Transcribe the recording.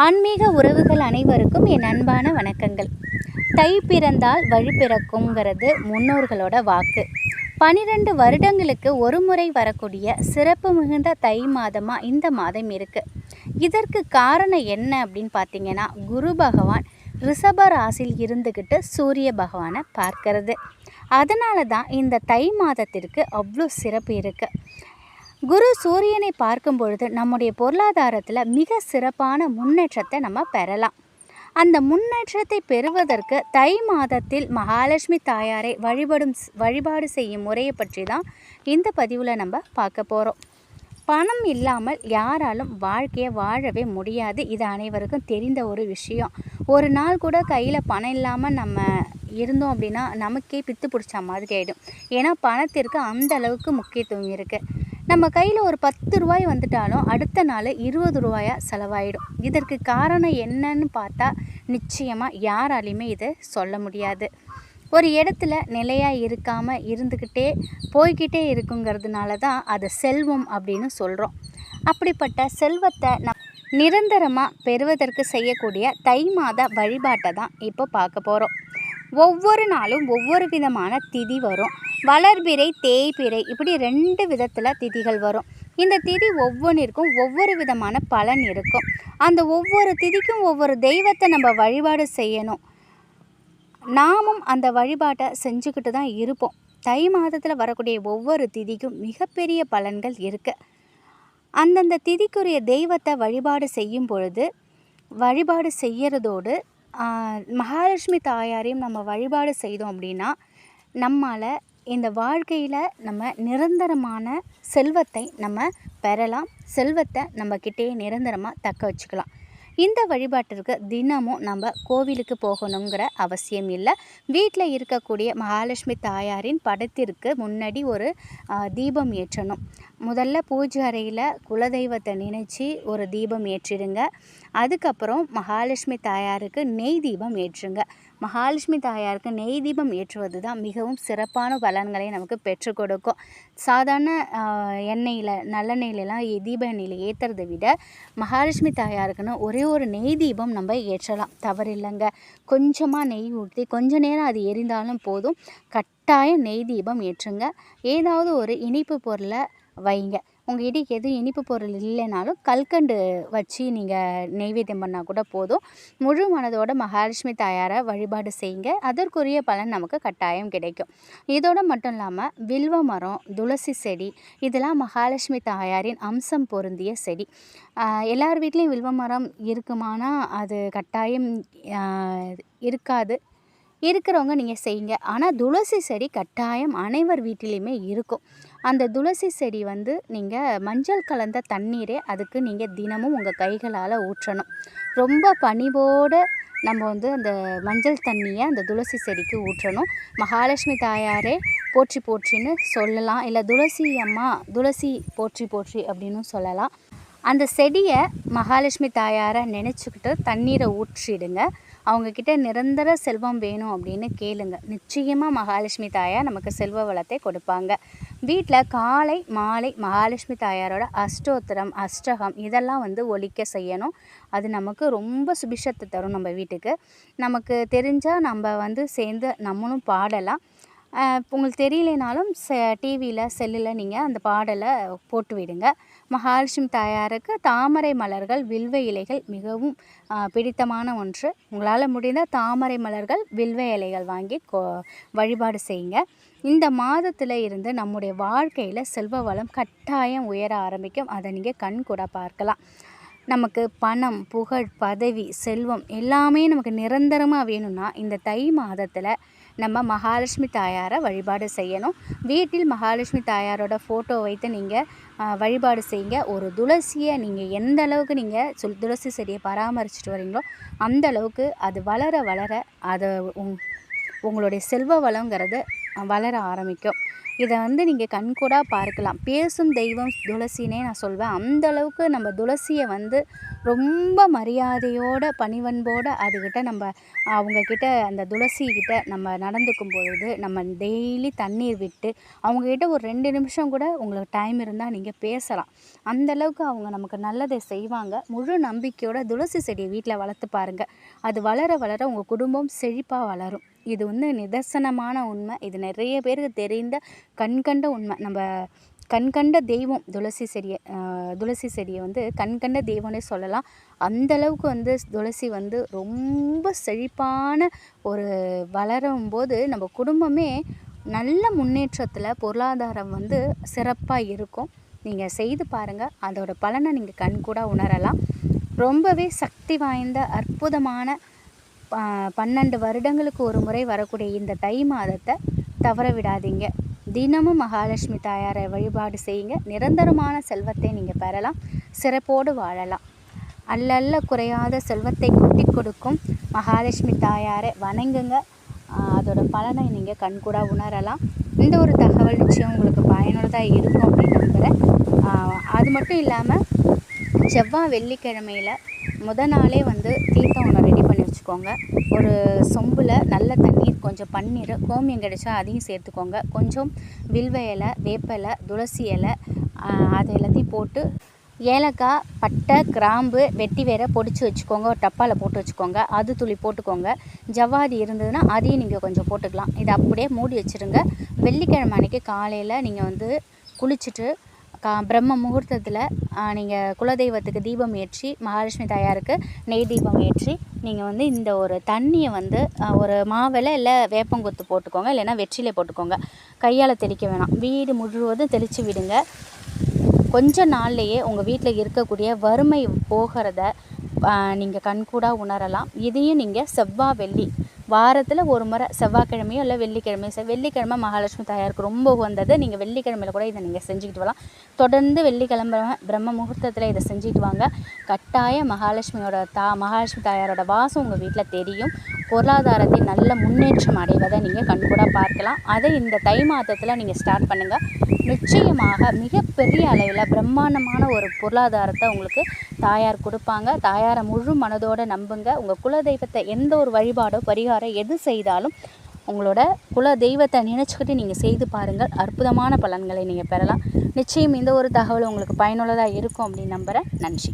ஆன்மீக உறவுகள் அனைவருக்கும் என் அன்பான வணக்கங்கள். தை பிறந்தால் வழி பிறக்குங்கிறது முன்னோர்களோட வாக்கு. 12 வருடங்களுக்கு ஒரு முறை வரக்கூடிய சிறப்பு மிகுந்த தை மாதமாக இந்த மாதம் இருக்குது. இதற்கு காரணம் என்ன அப்படின்னு பார்த்தீங்கன்னா, குரு பகவான் ரிஷப ராசியில் இருந்துக்கிட்டு சூரிய பகவானை பார்க்கறது. அதனால தான் இந்த தை மாதத்திற்கு அவ்வளோ சிறப்பு இருக்குது. குரு சூரியனை பார்க்கும் பொழுது நம்முடைய பொருளாதாரத்தில் மிக சிறப்பான முன்னேற்றத்தை நம்ம பெறலாம். அந்த முன்னேற்றத்தை பெறுவதற்கு தை மாதத்தில் மகாலட்சுமி தாயாரை வழிபாடு செய்யும் முறையை பற்றி தான் இந்த பதிவில் நம்ம பார்க்க போகிறோம். பணம் இல்லாமல் யாராலும் வாழ்க்கையை வாழவே முடியாது. இது அனைவருக்கும் தெரிந்த ஒரு விஷயம். ஒரு நாள் கூட கையில் பணம் இல்லாமல் நம்ம இருந்தோம் அப்படின்னா நமக்கே பித்து பிடிச்ச மாதிரி ஆகிடும். ஏன்னா பணத்திற்கு அந்த அளவுக்கு முக்கியத்துவம் இருக்குது. நம்ம கையில் ஒரு 10 ரூபாய் வந்துட்டாலும் அடுத்த நாள் 20 ரூபாயாக செலவாயிடும். இதற்கு காரணம் என்னன்னு பார்த்தா நிச்சயமாக யாராலையுமே இதை சொல்ல முடியாது. ஒரு இடத்துல நிலையாக இருக்காமல் இருந்துக்கிட்டே போய்கிட்டே இருக்குங்கிறதுனால தான் அது செல்வம் அப்படின்னு சொல்கிறோம். அப்படிப்பட்ட செல்வத்தை நிரந்தரமாக பெறுவதற்கு செய்யக்கூடிய தை மாத வழிபாட்டை தான் இப்போ பார்க்க போகிறோம். ஒவ்வொரு நாளும் ஒவ்வொரு விதமான திதி வரும். வளர்பிறை, தேய்பிறை, இப்படி 2 விதத்தில் திதிகள் வரும். இந்த திதி ஒவ்வொன்றிற்கும் ஒவ்வொரு விதமான பலன் இருக்கும். அந்த ஒவ்வொரு திதிக்கும் ஒவ்வொரு தெய்வத்தை நம்ம வழிபாடு செய்யணும். நாமும் அந்த வழிபாட்டை செஞ்சுக்கிட்டு தான் இருப்போம். தை மாதத்தில் வரக்கூடிய ஒவ்வொரு திதிக்கும் மிகப்பெரிய பலன்கள் இருக்குது. அந்தந்த திதிக்குரிய தெய்வத்தை வழிபாடு செய்யும் பொழுது வழிபாடு செய்கிறதோடு மகாலட்சுமி தாயாரையும் நம்ம வழிபாடு செய்தோம் அப்படின்னா நம்மால் இந்த வாழ்க்கையில் நம்ம நிரந்தரமான செல்வத்தை நம்ம பெறலாம். செல்வத்தை நம்மக்கிட்டே நிரந்தரமாக தக்க வச்சுக்கலாம். இந்த வழிபாட்டிற்கு தினமும் நம்ம கோவிலுக்கு போகணுங்கிற அவசியம் இல்லை. வீட்டில் இருக்கக்கூடிய மகாலட்சுமி தாயாரின் படத்திற்கு முன்னாடி ஒரு தீபம் ஏற்றணும். முதல்ல பூஜை அறையில் குலதெய்வத்தை நினச்சி ஒரு தீபம் ஏற்றிடுங்க. அதுக்கப்புறம் மகாலட்சுமி தாயாருக்கு நெய் தீபம் ஏற்றுங்க. மகாலட்சுமி தாயாருக்கு நெய் தீபம் ஏற்றுவது தான் மிகவும் சிறப்பான பலன்களை நமக்கு பெற்றுக் கொடுக்கும். சாதாரண எண்ணெயில் நல்லெண்ணெயிலலாம் தீப எண்ணெயில் ஏற்றுறதை விட மகாலட்சுமி தாயாருக்குன்னு ஒரே ஒரு நெய் தீபம் நம்ம ஏற்றலாம், தவறில்லைங்க. கொஞ்சமாக நெய் ஊற்றி கொஞ்ச நேரம் அது எரிந்தாலும் போதும், கட்டாயம் நெய் தீபம் ஏற்றுங்க. ஏதாவது ஒரு இனிப்பு பொருளை வைங்க. உங்கள் இடைக்கு எதுவும் இனிப்பு பொருள் இல்லைனாலும் கல்கண்டு வச்சு நீங்கள் நெய்வேத்தியம் பண்ணால் கூட போதும். முழு மனதோட மகாலட்சுமி தாயாரை வழிபாடு செய்யுங்க. அதற்குரிய பலன் நமக்கு கட்டாயம் கிடைக்கும். இதோடு மட்டும் இல்லாமல் வில்வ மரம், துளசி செடி, இதெல்லாம் மகாலட்சுமி தாயாரின் அம்சம் பொருந்திய செடி. எல்லார் வீட்லேயும் வில்வ மரம் இருக்குமானா அது கட்டாயம் இருக்காது. இருக்கிறவங்க நீங்கள் செய்யுங்க. ஆனால் துளசி செடி கட்டாயம் அனைவர் வீட்டிலையுமே இருக்கும். அந்த துளசி செடி நீங்கள் மஞ்சள் கலந்த தண்ணீரை அதுக்கு நீங்கள் தினமும் உங்கள் கைகளால் ஊற்றணும். ரொம்ப பணிவோடு நம்ம அந்த மஞ்சள் தண்ணியை அந்த துளசி செடிக்கு ஊற்றணும். மகாலட்சுமி தாயாரே போற்றி போற்றின்னு சொல்லலாம். இல்லை துளசி அம்மா துளசி போற்றி போற்றி அப்படின்னு சொல்லலாம். அந்த செடியை மகாலட்சுமி தாயாரை நினச்சிக்கிட்டு தண்ணீரை ஊற்றிடுங்க. அவங்கக்கிட்ட நிரந்தர செல்வம் வேணும் அப்படின்னு கேளுங்க. நிச்சயமாக மகாலட்சுமி தாயார் நமக்கு செல்வ வளத்தை கொடுப்பாங்க. வீட்டில் காலை மாலை மகாலட்சுமி தாயாரோட அஷ்டோத்திரம், அஷ்டகம் இதெல்லாம் ஒலிக்க செய்யணும். அது நமக்கு ரொம்ப சுபிஷத்தை தரும். நம்ம வீட்டுக்கு நமக்கு தெரிஞ்சால் நம்ம சேர்ந்து நம்மளும் பாடலாம். உங்களுக்கு தெரியலைனாலும் டிவியில் செல்லில் நீங்கள் அந்த பாடலை போட்டு விடுங்க. மகாலட்சுமி தாயாருக்கு தாமரை மலர்கள், வில்வ இலைகள் மிகவும் பிடித்தமான ஒன்று. உங்களால் முடிந்தால் தாமரை மலர்கள், வில்வ இலைகள் வாங்கி வழிபாடு செய்யுங்க. இந்த மாதத்தில் இருந்து நம்முடைய வாழ்க்கையில் செல்வ வளம் கட்டாயம் உயர ஆரம்பிக்கும். அதை நீங்கள் கண் கூட பார்க்கலாம். நமக்கு பணம், புகழ், பதவி, செல்வம் எல்லாமே நமக்கு நிரந்தரமாக வேணும்னா இந்த தை மாதத்தில் நம்ம மகாலட்சுமி தாயாரை வழிபாடு செய்யணும். வீட்டில் மகாலட்சுமி தாயாரோட ஃபோட்டோ வைத்து நீங்கள் வழிபாடு செய்யுங்க. ஒரு துளசியை நீங்கள் எந்த அளவுக்கு நீங்கள் துளசி செடியை பராமரிச்சுட்டு வரீங்களோ அந்த அளவுக்கு அது வளர வளர அது உங்களுடைய செல்வ வளங்கிறது வளர ஆரம்பிக்கும். இதை வந்து நீங்கள் கண்கூடாக பார்க்கலாம். பேசும் தெய்வம் துளசினே நான் சொல்வேன். அந்த அளவுக்கு நம்ம துளசியை வந்து ரொம்ப மரியாதையோட பணிவன்போடு அதுக்கிட்ட நம்ம அவங்கக்கிட்ட அந்த துளசிக்கிட்ட நம்ம நடந்துக்கும் பொழுது நம்ம டெய்லி தண்ணீர் விட்டு அவங்கக்கிட்ட ஒரு 2 நிமிஷம் கூட உங்களுக்கு டைம் இருந்தால் நீங்கள் பேசலாம். அந்தளவுக்கு அவங்க நமக்கு நல்லதை செய்வாங்க. முழு நம்பிக்கையோட துளசி செடியை வீட்டில் வளர்த்து பாருங்கள். அது வளர வளர உங்கள் குடும்பம் செழிப்பாக வளரும். இது வந்து நிதர்சனமான உண்மை. இது நிறைய பேருக்கு தெரிந்த கண்கண்ட உண்மை. நம்ம கண்கண்ட தெய்வம் துளசி செடியை வந்து கண்கண்ட தெய்வம்னே சொல்லலாம். அந்தளவுக்கு வந்து துளசி வந்து ரொம்ப செழிப்பான ஒரு வளரும் போது நம்ம குடும்பமே நல்ல முன்னேற்றத்தில் பொருளாதாரம் வந்து சிறப்பாக இருக்கும். நீங்கள் செய்து பாருங்கள். அதோட பலனை நீங்கள் கண்கூட உணரலாம். ரொம்பவே சக்தி வாய்ந்த அற்புதமான 12 வருடங்களுக்கு ஒரு முறை வரக்கூடிய இந்த தை மாதத்தை தவற விடாதீங்க. தினமும் மகாலட்சுமி தாயாரை வழிபாடு செய்யுங்க. நிரந்தரமான செல்வத்தை நீங்கள் பெறலாம். சிறப்போடு வாழலாம். அல்ல குறையாத செல்வத்தை கொட்டி கொடுக்கும் மகாலட்சுமி தாயாரை வணங்குங்க. அதோட பலனை நீங்கள் கண்கூட உணரலாம். இந்த ஒரு தகவல் நிச்சயம் உங்களுக்கு பயனுள்ளதாக இருக்கும் அப்படின்னு நம்புகிறேன். அது மட்டும் இல்லாமல் செவ்வாய் வெள்ளிக்கிழமையில் நாளே வந்து தீர்த்தம் ஒன்று ரெடி பண்ணி வச்சுக்கோங்க. ஒரு சொம்பில் நல்ல தண்ணீர், கொஞ்சம் பன்னீர், கோமியம் கிடைச்சா அதையும் சேர்த்துக்கோங்க. கொஞ்சம் வில்வ இலை, வேப்ப இலை, துளசி இலை, அது எல்லாத்தையும் போட்டு ஏலக்காய், பட்டை, கிராம்பு, வெட்டி வேற பொடிச்சு வச்சுக்கோங்க. ஒரு டப்பாவில் போட்டு வச்சுக்கோங்க. அது துளி போட்டுக்கோங்க. ஜவ்வாதி இருந்ததுன்னா அதையும் நீங்கள் கொஞ்சம் போட்டுக்கலாம். இதை அப்படியே மூடி வச்சுருங்க. வெள்ளிக்கிழமை அன்றைக்கி காலையில் நீங்கள் வந்து குளிச்சுட்டு பிரம்ம முகூர்த்தத்தில் நீங்கள் குலதெய்வத்துக்கு தீபம் ஏற்றி மகாலட்சுமி தாயாருக்கு நெய் தீபம் ஏற்றி நீங்கள் வந்து இந்த ஒரு தண்ணியை வந்து ஒரு மாவில இல்லை வேப்பங்கொத்து போட்டுக்கோங்க. இல்லைன்னா வெற்றிலை போட்டுக்கோங்க. கையால் தெளிக்க வேணாம். வீடு முழுவதும் தெளித்து விடுங்க. கொஞ்ச நாள்லேயே உங்கள் வீட்டில் இருக்கக்கூடிய வறுமை போகிறத நீங்கள் கண்கூட உணரலாம். இதையும் நீங்கள் செவ்வாய் வெள்ளி வாரத்தில் ஒரு முறை செவ்வாய்க்கிழமையோ இல்லை வெள்ளிக்கிழமை மகாலட்சுமி தாயாருக்கு ரொம்ப உகந்தது. நீங்கள் வெள்ளிக்கிழமையில் கூட இதை நீங்கள் செஞ்சுக்கிட்டு வரலாம். தொடர்ந்து வெள்ளிக்கிழமை பிரம்ம முகூர்த்தத்தில் இதை செஞ்சுட்டு வாங்க. கட்டாய மகாலட்சுமி தாயாரோட வாசம் உங்கள் வீட்டில் தெரியும். பொருளாதாரத்தில் நல்ல முன்னேற்றம் அடைவதை நீங்கள் கண்கூட பார்க்கலாம். அதை இந்த தை மாதத்தில் நீங்கள் ஸ்டார்ட் பண்ணுங்கள். நிச்சயமாக மிகப்பெரிய அளவில் பிரம்மாண்டமான ஒரு பொருளாதாரத்தை உங்களுக்கு தாயார் கொடுப்பாங்க. தாயாரை முழு மனதோடு நம்புங்க. உங்கள் குலதெய்வத்தை எந்த ஒரு வழிபாடோ பரிகாரம் எது செய்தாலும் உங்களோட குல தெய்வத்தை நினச்சிக்கிட்டு நீங்கள் செய்து பாருங்கள். அற்புதமான பலன்களை நீங்கள் பெறலாம். நிச்சயம் இந்த ஒரு தகவல் உங்களுக்கு பயனுள்ளதாக இருக்கும் அப்படின்னு நம்புகிறேன். நன்றி.